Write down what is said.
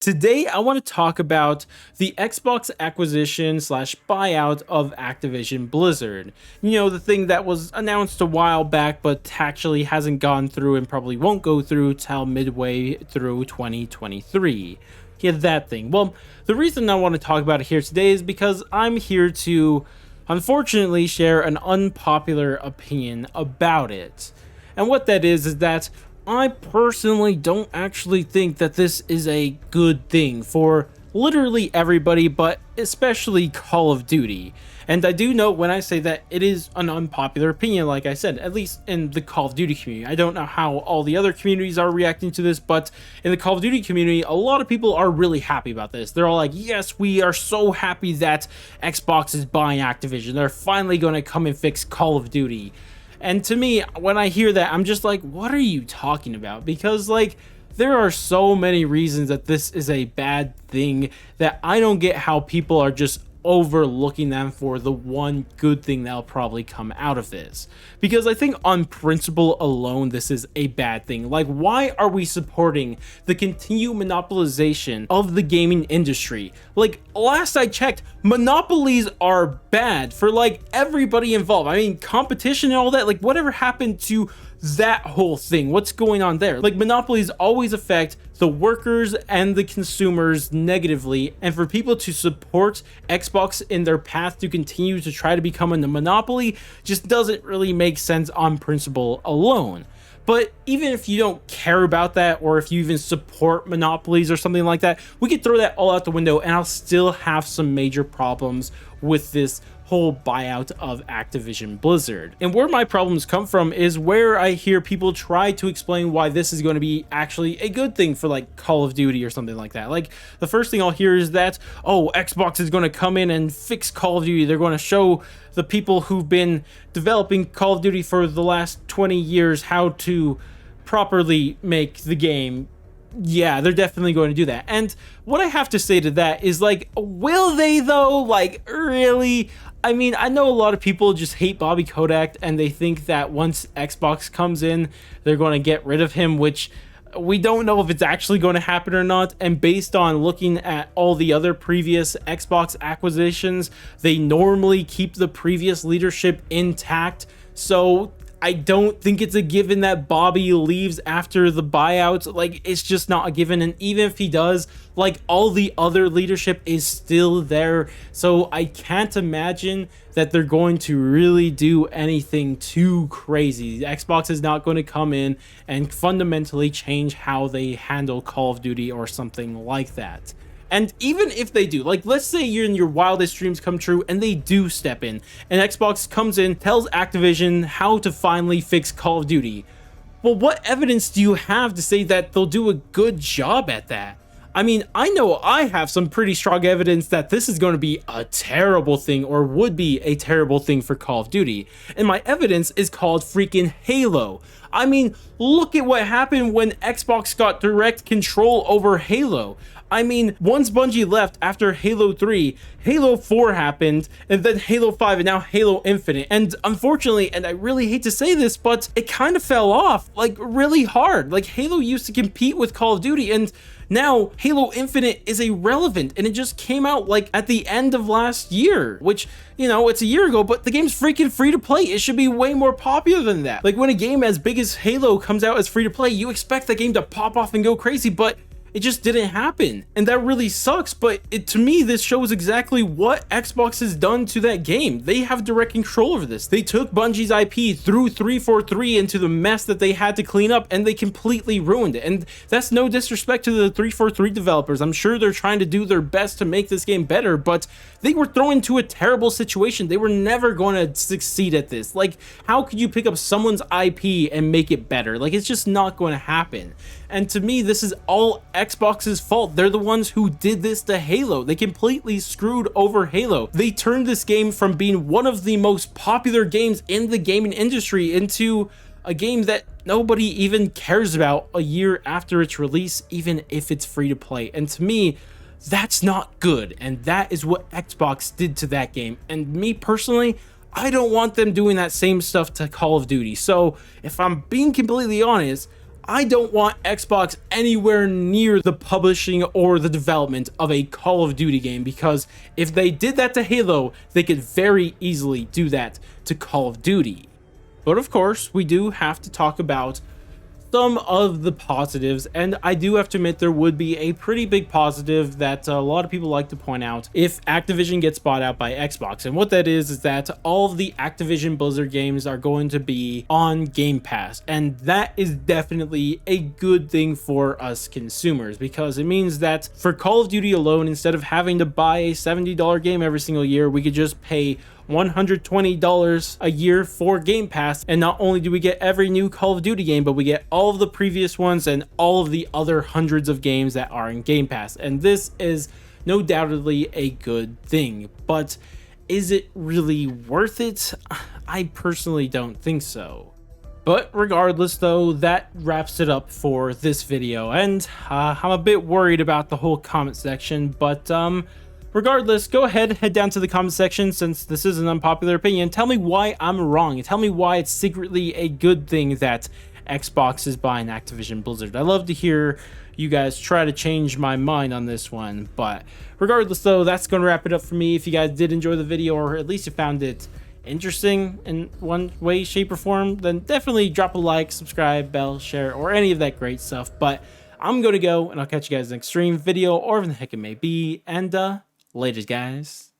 Today, I want to talk about the Xbox acquisition slash buyout of Activision Blizzard. You know, the thing that was announced a while back, but actually hasn't gone through and probably won't go through till midway through 2023. Yeah, that thing. Well, the reason I want to talk about it here today is because I'm here to, unfortunately, share an unpopular opinion about it. And what that is that I personally don't actually think that this is a good thing for literally everybody, but especially Call of Duty. And I do know when I say that it is an unpopular opinion, like I said, at least in the Call of Duty community. I don't know how all the other communities are reacting to this, but in the Call of Duty community, a lot of people are really happy about this. They're all like, yes, we are so happy that Xbox is buying Activision. They're finally going to come and fix Call of Duty. And to me, when I hear that, I'm just like, what are you talking about? Because, like, there are so many reasons that this is a bad thing that I don't get how people are just overlooking them for the one good thing that'll probably come out of this. Because I think on principle alone, this is a bad thing. Like, why are we supporting the continued monopolization of the gaming industry? Like, last I checked, monopolies are bad for, like, everybody involved. I mean, competition and all that, like, whatever happened to that whole thing? What's going on there? Like, monopolies always affect the workers and the consumers negatively, and for people to support Xbox in their path to continue to try to become a monopoly just doesn't really make sense on principle alone. But even if you don't care about that, or if you even support monopolies or something like that, we could throw that all out the window and I'll still have some major problems with this whole buyout of Activision Blizzard. And where my problems come from is where I hear people try to explain why this is going to be actually a good thing for, like, Call of Duty or something like that. Like, the first thing I'll hear is that, oh, Xbox is going to come in and fix Call of Duty. They're going to show the people who've been developing Call of Duty for the last 20 years how to properly make the game. Yeah, they're definitely going to do that. And what I have to say to that is, like, will they though? Like, really? I mean, I know a lot of people just hate Bobby Kotick and they think that once Xbox comes in, they're going to get rid of him, which we don't know if it's actually going to happen or not. And based on looking at all the other previous Xbox acquisitions, they normally keep the previous leadership intact. So I don't think it's a given that Bobby leaves after the buyout. Like, it's just not a given. And even if he does, like, all the other leadership is still there. So I can't imagine that they're going to really do anything too crazy. Xbox is not going to come in and fundamentally change how they handle Call of Duty or something like that. And even if they do, like, let's say you're in your wildest dreams come true and they do step in and Xbox comes in, tells Activision how to finally fix Call of Duty. Well, what evidence do you have to say that they'll do a good job at that? I mean, I know I have some pretty strong evidence that this is going to be a terrible thing, or would be a terrible thing for Call of Duty. And my evidence is called freaking Halo. I mean, look at what happened when Xbox got direct control over Halo. I mean, once Bungie left after Halo 3, Halo 4 happened, and then Halo 5, and now Halo Infinite. And unfortunately, and I really hate to say this, but it kind of fell off, like, really hard. Like, Halo used to compete with Call of Duty, and now Halo Infinite is irrelevant, and it just came out, like, at the end of last year, which, you know, it's a year ago, but the game's freaking free to play. It should be way more popular than that. Like, when a game as big as Halo comes out as free to play, you expect the game to pop off and go crazy, but it just didn't happen. And that really sucks, but to me, this shows exactly what Xbox has done to that game. They have direct control over this. They took Bungie's IP, threw 343 into the mess that they had to clean up, and they completely ruined it. And that's no disrespect to the 343 developers. I'm sure they're trying to do their best to make this game better, but they were thrown into a terrible situation. They were never going to succeed at this. Like, how could you pick up someone's IP and make it better? Like, it's just not going to happen. And to me, this is all Xbox's fault. They're the ones who did this to Halo. They completely screwed over Halo. They turned this game from being one of the most popular games in the gaming industry into a game that nobody even cares about a year after its release, even if it's free to play. And to me, that's not good. And that is what Xbox did to that game. And me personally, I don't want them doing that same stuff to Call of Duty. So if I'm being completely honest, I don't want Xbox anywhere near the publishing or the development of a Call of Duty game, because if they did that to Halo, they could very easily do that to Call of Duty. But of course, we do have to talk about some of the positives, and I do have to admit there would be a pretty big positive that a lot of people like to point out if Activision gets bought out by Xbox. And what that is that all of the Activision Blizzard games are going to be on Game Pass, and that is definitely a good thing for us consumers, because it means that for Call of Duty alone, instead of having to buy a $70 game every single year, we could just pay $120 a year for Game Pass, and not only do we get every new Call of Duty game, but we get all of the previous ones and all of the other hundreds of games that are in Game Pass. And this is no doubtedly a good thing, but is it really worth it? I personally don't think so. But regardless though, that wraps it up for this video, and I'm a bit worried about the whole comment section, but regardless, go ahead, head down to the comment section, since this is an unpopular opinion. Tell me why I'm wrong, and tell me why it's secretly a good thing that Xbox is buying Activision Blizzard. I love to hear you guys try to change my mind on this one. But regardless though, that's going to wrap it up for me. If you guys did enjoy the video, or at least you found it interesting in one way, shape, or form, then definitely drop a like, subscribe, bell, share, or any of that great stuff. But I'm going to go, and I'll catch you guys in the next stream, video, or whatever the heck it may be, and laters, guys.